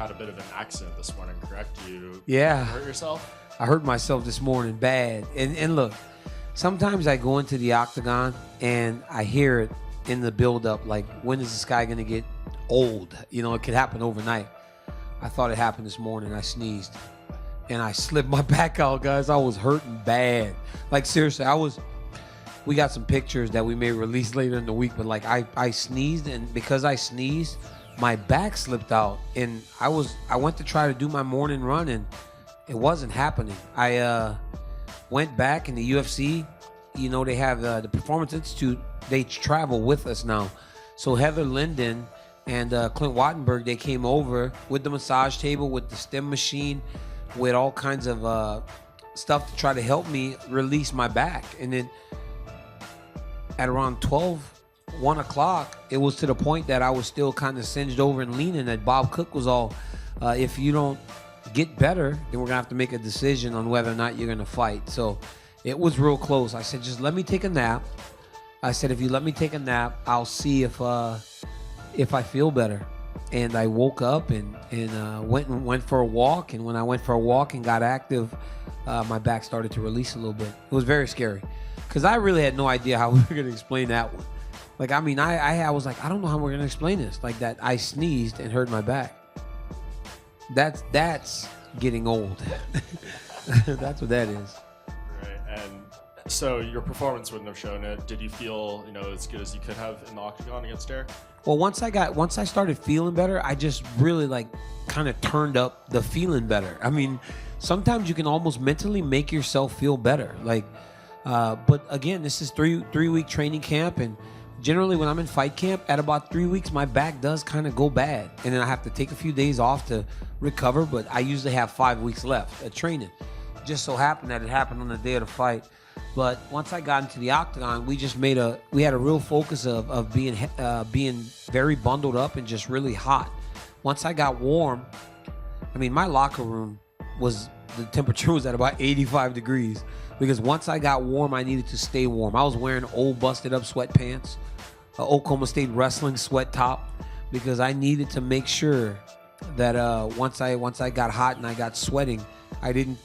had a bit of an accident this morning, correct? You hurt yourself? I hurt myself this morning bad. And look, sometimes I go into the octagon and I hear it in the build-up, like, when is this guy going to get old? You know, it could happen overnight. I thought it happened this morning. I sneezed. And I slipped my back out, guys. I was hurting bad. Like, seriously, we got some pictures that we may release later in the week, but, like, I sneezed, and because I sneezed, my back slipped out. And I went to try to do my morning run, and it wasn't happening. I went back in the UFC. You know, they have the Performance Institute. They travel with us now. So Heather Linden and Clint Wattenberg, they came over with the massage table, with the stem machine, with all kinds of stuff to try to help me release my back. And then at around 1 o'clock, it was to the point that I was still kind of singed over and leaning, that Bob Cook was all, if you don't get better, then we're going to have to make a decision on whether or not you're going to fight. So it was real close. I said, just let me take a nap. I said, if you let me take a nap, I'll see if I feel better. And I woke up and went for a walk. And when I went for a walk and got active, my back started to release a little bit. It was very scary because I really had no idea how we were going to explain that one. Like, I mean, I was like, I don't know how we're going to explain this. Like, that I sneezed and hurt my back. That's getting old. That's what that is. Right. And so your performance wouldn't have shown it. Did you feel, as good as you could have in the octagon against Derek? Well, once I started feeling better, I just really, like, kind of turned up the feeling better. I mean, sometimes you can almost mentally make yourself feel better. Like, but again, this is three-week training camp, and generally when I'm in fight camp, at about 3 weeks, my back does kind of go bad, and then I have to take a few days off to recover. But I usually have 5 weeks left of training. Just so happened that it happened on the day of the fight. But once I got into the octagon, we had a real focus of being very bundled up and just really hot. Once I got warm, I mean, my locker room the temperature was at about 85 degrees because once I got warm, I needed to stay warm. I was wearing old busted up sweatpants, Oklahoma State wrestling sweat top, because I needed to make sure that once I got hot and I got sweating, I didn't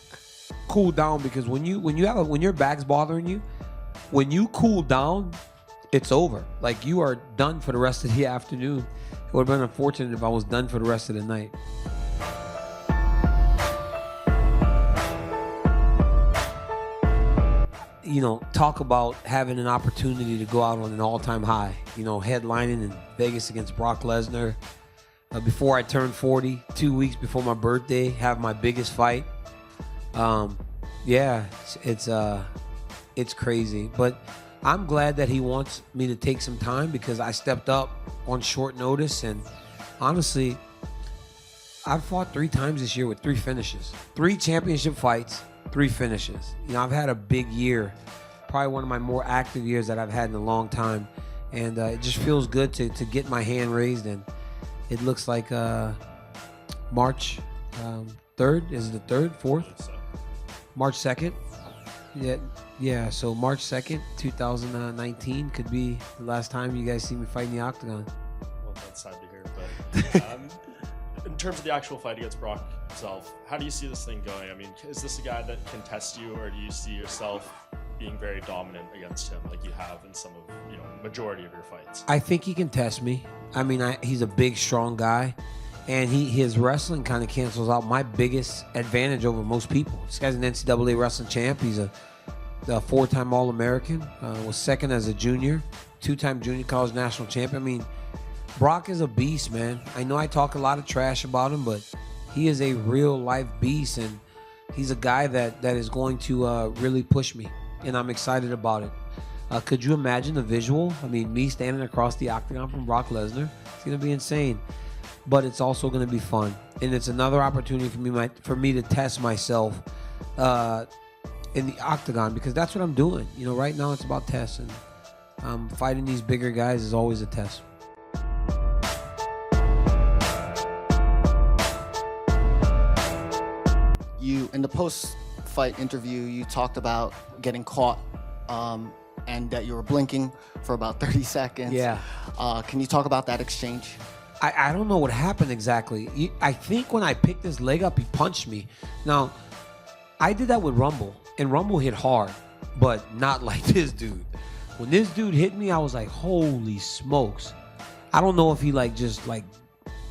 cool down, because when your back's bothering you, when you cool down, it's over. Like, you are done for the rest of the afternoon. It would have been unfortunate if I was done for the rest of the night. Talk about having an opportunity to go out on an all-time high. Headlining in Vegas against Brock Lesnar before I turned 40, 2 weeks before my birthday, have my biggest fight. Yeah, it's crazy, but I'm glad that he wants me to take some time, because I stepped up on short notice. And honestly, I've fought 3 times this year with 3 finishes, 3 championship fights, 3 finishes. I've had a big year, probably one of my more active years that I've had in a long time, and it just feels good to get my hand raised. And it looks like March 3rd, is it the 3rd, 4th? March 2nd. Yeah. So March 2nd, 2019 could be the last time you guys see me fight in the octagon. Well, that's sad to hear. But in terms of the actual fight against Brock himself, how do you see this thing going? I mean, is this a guy that can test you, or do you see yourself being very dominant against him like you have in some of, majority of your fights? I think he can test me. I mean, he's a big, strong guy. And his wrestling kind of cancels out my biggest advantage over most people. This guy's an NCAA wrestling champ. He's a 4-time All-American. Was second as a junior, 2-time junior college national champion. I mean, Brock is a beast, man. I know I talk a lot of trash about him, but he is a real-life beast, and he's a guy that is going to really push me, and I'm excited about it. Could you imagine the visual? I mean, me standing across the octagon from Brock Lesnar? It's going to be insane. But it's also going to be fun, and it's another opportunity for me to test myself in the octagon, because that's what I'm doing. Right now it's about tests, and fighting these bigger guys is always a test. You, in the post-fight interview, you talked about getting caught, and that you were blinking for about 30 seconds. Yeah. Can you talk about that exchange? I don't know what happened exactly. I think when I picked his leg up, he punched me. Now, I did that with Rumble, and Rumble hit hard, but not like this dude. When this dude hit me, I was like, holy smokes. I don't know if he just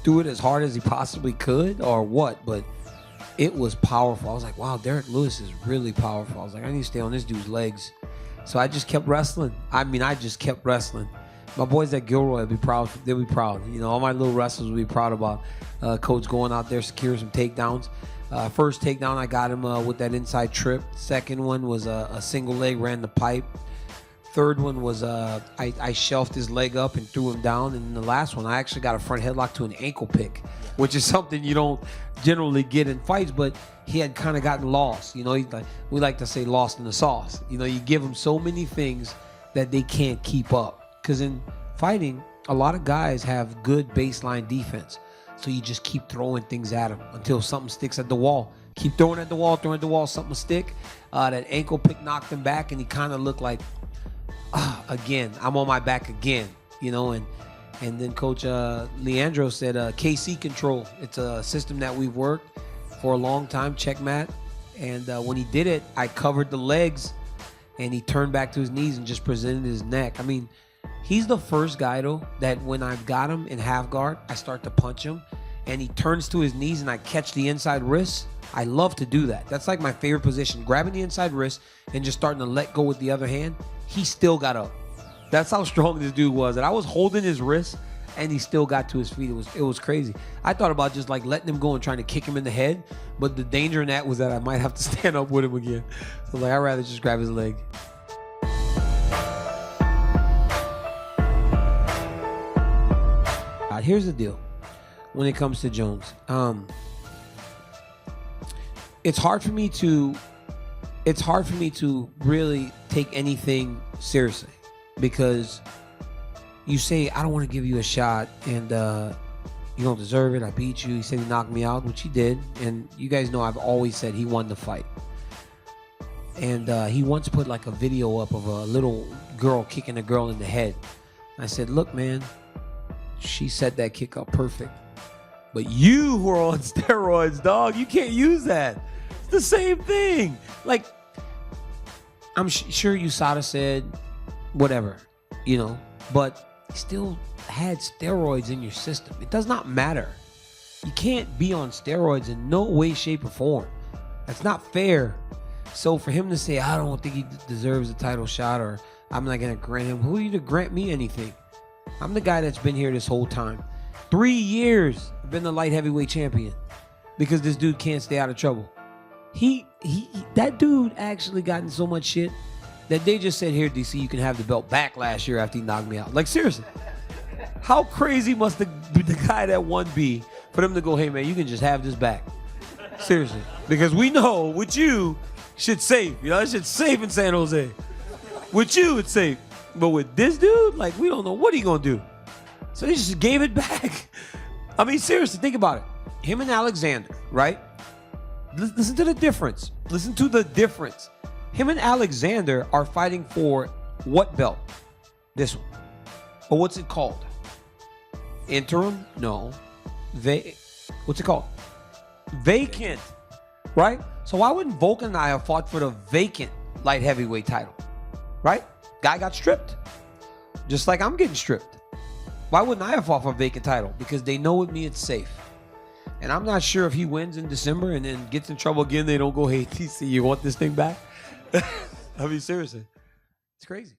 threw it as hard as he possibly could or what, but it was powerful. I was like, wow, Derek Lewis is really powerful. I was like, I need to stay on this dude's legs. So I just kept wrestling. I just kept wrestling. My boys at Gilroy will be proud. They'll be proud. All my little wrestlers will be proud about Coach going out there, securing some takedowns. First takedown, I got him with that inside trip. Second one was a single leg, ran the pipe. Third one was I shelved his leg up and threw him down. And the last one, I actually got a front headlock to an ankle pick, which is something you don't generally get in fights, but he had kind of gotten lost. We like to say lost in the sauce. You give them so many things that they can't keep up. Because in fighting, a lot of guys have good baseline defense. So you just keep throwing things at them until something sticks at the wall. Keep throwing at the wall, something will stick. That ankle pick knocked him back, and he kind of looked like, again, I'm on my back again, and then Coach Leandro said KC control. It's a system that we've worked for a long time, checkmat. And when he did it, I covered the legs, and he turned back to his knees and just presented his neck. I mean, he's the first guy, though, that when I've got him in half guard, I start to punch him, and he turns to his knees, and I catch the inside wrist. I love to do that. That's like my favorite position, grabbing the inside wrist and just starting to let go with the other hand. He still got up. That's how strong this dude was. And I was holding his wrist, and he still got to his feet. It was crazy. I thought about just letting him go and trying to kick him in the head, but the danger in that was that I might have to stand up with him again. So I'd rather just grab his leg. Here's the deal when it comes to Jones. It's hard for me to really take anything seriously, because you say, I don't want to give you a shot, and you don't deserve it. I beat you. He said he knocked me out, which he did. And you guys know I've always said he won the fight. And he once put a video up of a little girl kicking a girl in the head. I said, look, man, she set that kick up perfect. But you who are on steroids, dog, you can't use that. It's the same thing. I'm sure USADA said whatever, but he still had steroids in your system. It does not matter. You can't be on steroids in no way, shape, or form. That's not fair. So for him to say, I don't think he deserves a title shot, or I'm not going to grant him, who are you to grant me anything? I'm the guy that's been here this whole time. 3 years I've been the light heavyweight champion because this dude can't stay out of trouble. That dude actually got in so much shit that they just said, here, DC, you can have the belt back last year after he knocked me out. Seriously. How crazy must the guy that won be for them to go, hey, man, you can just have this back? Seriously. Because we know with you, shit's safe. That shit's safe in San Jose. With you, it's safe. But with this dude, we don't know what he gonna do. So they just gave it back. I mean, seriously, think about it. Him and Alexander, right? Listen to the difference. Listen to the difference. Him and Alexander are fighting for what belt? This one. Or what's it called? Interim? No. What's it called? Vacant. Right? So why wouldn't Volkan and I have fought for the vacant light heavyweight title? Right? Guy got stripped. Just like I'm getting stripped. Why wouldn't I have fought for a vacant title? Because they know with me it's safe. And I'm not sure if he wins in December and then gets in trouble again, they don't go, hey, TC, you want this thing back? I mean, seriously. It's crazy.